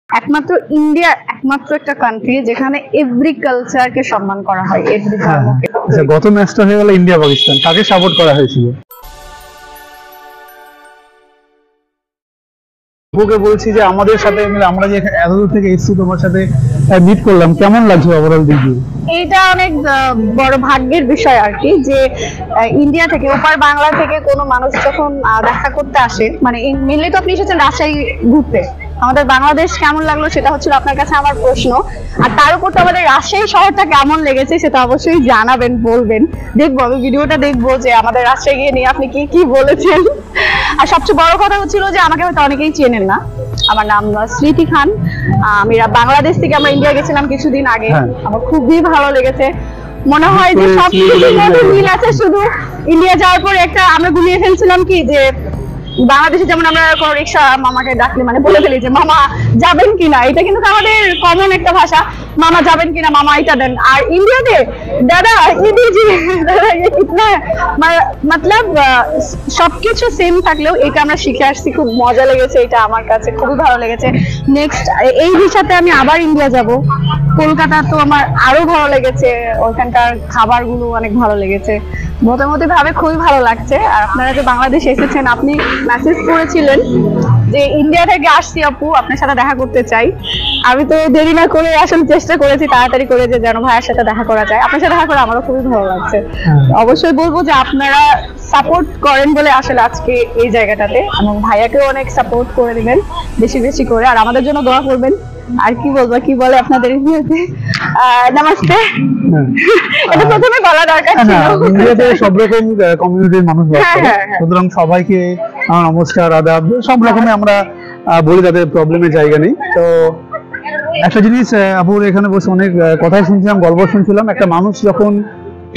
একমাত্র ইন্ডিয়া একমাত্র একটা কান্ট্রি যেখানে এভরি কালচারকে সম্মান করা হয়, এভরি ধর্মকে। আচ্ছা, গত ম্যাচটা হয়ে গেল ইন্ডিয়া পাকিস্তান, কাকে সাপোর্ট করা হয়েছিল? ওকে বলছি যে আমাদের সাথে আমরা যে এতদূর থেকে এসেছি তোমার সাথে মিট করলাম, কেমন লাগছে ওভারঅল দিক দিয়ে? এটা অনেক বড় ভাগ্যের বিষয় আর কি, যে ইন্ডিয়া থেকে ওপার বাংলা থেকে কোনো মানুষ যখন দেখা করতে আসে, মানে মেনলি তো আপনি এসেছেন রাজশাহী ঘুরতে, আমাদের বাংলাদেশ কেমন লাগলো সেটা হচ্ছিল আপনার কাছে আমার প্রশ্ন। আর তার উপর তো আমাদের রাজশাহী শহরটা কেমন লেগেছে সেটা অবশ্যই জানাবেন, বলবেন। দেখবো, আমি ভিডিওটা দেখবো যে আমাদের রাজশাহী গিয়ে নিয়ে আপনি কি কি বলেছেন। আর সবচেয়ে বড় কথা হচ্ছিল যে আমাকে হয়তো অনেকেই চেনেন না, আমার নাম স্মৃতি খান। আমি বাংলাদেশ থেকে আমরা ইন্ডিয়া গেছিলাম কিছুদিন আগে, আমার খুবই ভালো লেগেছে। মনে হয় যে সবকিছুর মধ্যে মিল আছে, শুধু ইন্ডিয়া যাওয়ার পরে একটা আমরা গুলিয়ে ফেলছিলাম কি, যে বাংলাদেশে যেমন আমরা কোনো রিক্সা মামাকে ডাকলে মানে বলে ফেলি যে মামা যাবেন কিনা, এটা কিন্তু আমাদের কমন একটা ভাষা, মামা যাবেন কিনা, মামা এটা দেন। আর ইন্ডিয়াতে দাদা ইডিজি দাদা কিতনা, মতলব সবকিছু সেম থাকলেও এটা আমরা শিখে আসছি, খুব মজা লেগেছে, এটা আমার কাছে খুবই ভালো লেগেছে। নেক্সট এই ভিসাতে আমি আবার ইন্ডিয়া যাব, কলকাতা তো আমার আরো ভালো লেগেছে, ওখানকার খাবারগুলো অনেক ভালো লেগেছে, মোটামুটি ভাবে খুবই ভালো লাগছে। আর আপনারা যে বাংলাদেশে এসেছেন, আপনি মেসেজ করেছিলেন যে ইন্ডিয়া থেকে আসছি আপু, আপনার সাথে দেখা করতে চাই। আমি তো দেরি না করে আসলে চেষ্টা করেছি তাড়াতাড়ি করে যে যেন ভাইয়ের সাথে দেখা করা যায়। আপনার সাথে দেখা করে আমারও খুবই ভালো লাগছে। অবশ্যই বলবো যে আপনারা সাপোর্ট করেন বলে আসলে আজকে এই জায়গাটাতে, এবং ভাইয়াকেও অনেক সাপোর্ট করে দিবেন বেশি বেশি করে, আর আমাদের জন্য দোয়া করবেন। আর কি বলবো, কি বলে আপনাদের ইন্ডিয়াতে নমস্তে, এটা প্রথমে বলা দরকার ছিল। ইন্ডিয়াতে সব রকম কমিউনিটির মানুষ বাস করে, সুতরাং সবাইকে নমস্কার আদাব সব রকমের আমরা বলি, তাদের প্রবলেমের জায়গা নেই। তো একটা জিনিস আপুর এখানে বসে অনেক কথাই শুনছিলাম, গল্প শুনছিলাম, একটা মানুষ যখন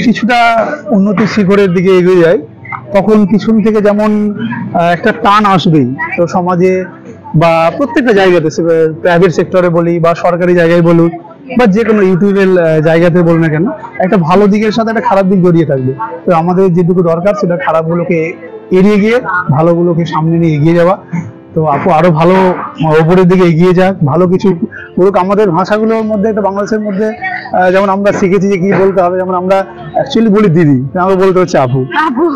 কিছুটা উন্নতির শিখরের দিকে এগিয়ে যায় তখন পিছন থেকে যেমন একটা টান আসবেই। তো সমাজে বা প্রত্যেকটা জায়গাতে, প্রাইভেট সেক্টরে বলি বা সরকারি জায়গায় বলুন বা যে কোনো ইউটিউবের জায়গাতে বলুন না কেন, একটা ভালো দিকের সাথে একটা খারাপ দিক জড়িয়ে থাকবে। তো আমাদের যেটুকু দরকার সেটা খারাপগুলোকে এড়িয়ে গিয়ে ভালোগুলোকে সামনে নিয়ে এগিয়ে যাওয়া। তো আপু আরো ভালো উপরের দিকে এগিয়ে যাক, ভালো কিছু করুক। আমাদের ভাষাগুলোর মধ্যে একটা বাংলাদেশের মধ্যে যেমন আমরা শিখেছি যে কি বলতে হবে, যেমন আমরা অ্যাকচুয়ালি বলি দিদি, আমরা বলতে হচ্ছে আপু।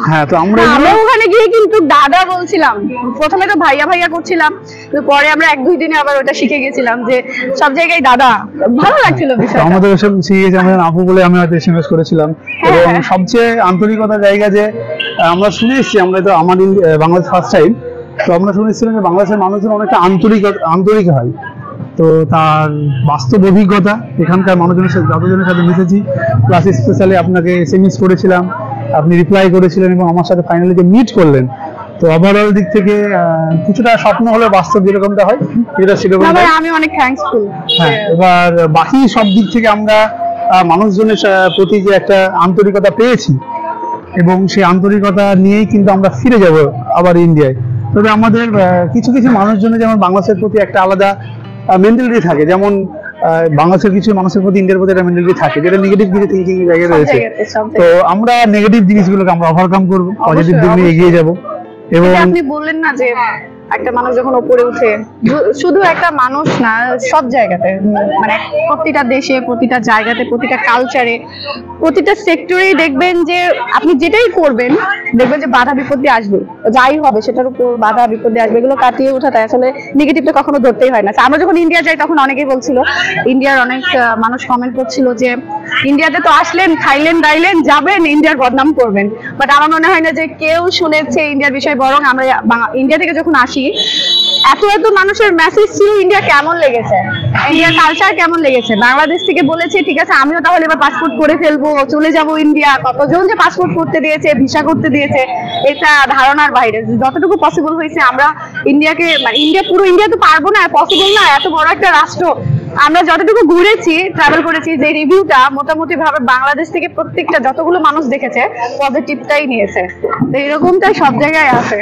হ্যাঁ, তো আমরা ওখানে গিয়ে কিন্তু দাদা বলছিলাম, প্রথমে তো ভাইয়া ভাইয়া করছিলাম, তো পরে আমরা এক দুই দিনে আবার ওটা শিখে গেছিলাম যে সব জায়গায় দাদা, ভালো লাগছিল বিষয়টা। আমাদের ওসব শিখেছি, আমরা আপু বলে আমি হয়তো এসএমএস করেছিলাম। এবং সবচেয়ে আন্তরিকতার জায়গা যে আমরা শুনে এসেছি, আমরা তো আমাদের বাংলাদেশ ফার্স্ট টাইম, তো আমরা শুনেছিলাম যে বাংলাদেশের মানুষজন অনেকটা আন্তরিক হয়। তো তার বাস্তব অভিজ্ঞতা, এখানকার মানুষজনের সাথে যতজনের সাথে মিশেছি, প্লাস স্পেশালি আপনাকে এসএমএস করেছিলাম, আপনি রিপ্লাই করেছিলেন এবং আমার সাথে ফাইনালি যে মিট করলেন, তো ওভারঅল দিক থেকে কিছুটা স্বপ্ন হলে বাস্তব যেরকমটা হয় যেটা সেরকম। আমি অনেক থ্যাঙ্কসফুল। হ্যাঁ, এবার বাকি সব দিক থেকে আমরা মানুষজনের প্রতি যে একটা আন্তরিকতা পেয়েছি এবং সেই আন্তরিকতা নিয়েই কিন্তু আমরা ফিরে যাব আবার ইন্ডিয়ায়। তবে আমাদের কিছু কিছু মানুষজনের যেমন বাংলাদেশের প্রতি একটা আলাদা মেন্টালিটি থাকে, যেমন বাংলাদেশের কিছু মানুষের প্রতি ইন্ডিয়ার প্রতি একটা মেন্টালিটি থাকে, যেটা নেগেটিভ কিছু থিঙ্কিং জায়গায় রয়েছে। তো আমরা নেগেটিভ জিনিসগুলোকে আমরা ওভারকাম করবো, পজিটিভ দিক নিয়ে এগিয়ে যাবো। এবং আপনি বললেন না যে একটা মানুষ যখন উপরে উঠে, শুধু একটা মানুষ না, সব জায়গাতে, মানে প্রতিটা দেশে, প্রতিটা জায়গাতে, প্রতিটা কালচারে, প্রতিটা সেক্টরেই দেখবেন যে আপনি যেটাই করবেন দেখবেন যে বাধা বিপত্তি আসবে, যাই হবে সেটার উপর বাধা বিপত্তি আসবে, এগুলো কাটিয়ে ওঠাটা আসলে নেগেটিভটা কখনো ধরতেই হয় না। আমরা যখন ইন্ডিয়া যাই তখন অনেকেই বলছিল, ইন্ডিয়ার অনেক মানুষ কমেন্ট করছিল যে ইন্ডিয়াতে তো আসলেন, খাইলেন দাইলেন, যাবেন, ইন্ডিয়ার বদনাম করবেন। বাট আমার মনে হয় না যে কেউ শুনেছে ইন্ডিয়ার বিষয়, বরং আমরা ইন্ডিয়া থেকে যখন আসি এত এত মানুষের মেসেজ ছিল ইন্ডিয়া কেমন লেগেছে, ইন্ডিয়ার কালচার কেমন লেগেছে। বাংলাদেশ থেকে বলেছে ঠিক আছে আমিও তাহলে এবার পাসপোর্ট করে ফেলবো, চলে যাব ইন্ডিয়া। কতজন যে পাসপোর্ট করতে দিয়েছে, ভিসা করতে দিয়েছে, এটা ধারণার বাইরে। যতটুকু পসিবল হয়েছে আমরা ইন্ডিয়াকে, মানে পুরো ইন্ডিয়া তো পারবো না, পসিবল না, এত বড় একটা রাষ্ট্র। আমরা যতটুকু ঘুরেছি, ট্রাভেল করেছি, যে রিভিউটা মোটামুটি ভাবে বাংলাদেশ থেকে প্রত্যেকটা যতগুলো মানুষ দেখেছে পজিটিভটাই নিয়েছে। তো এরকমটাই সব জায়গায় আছে।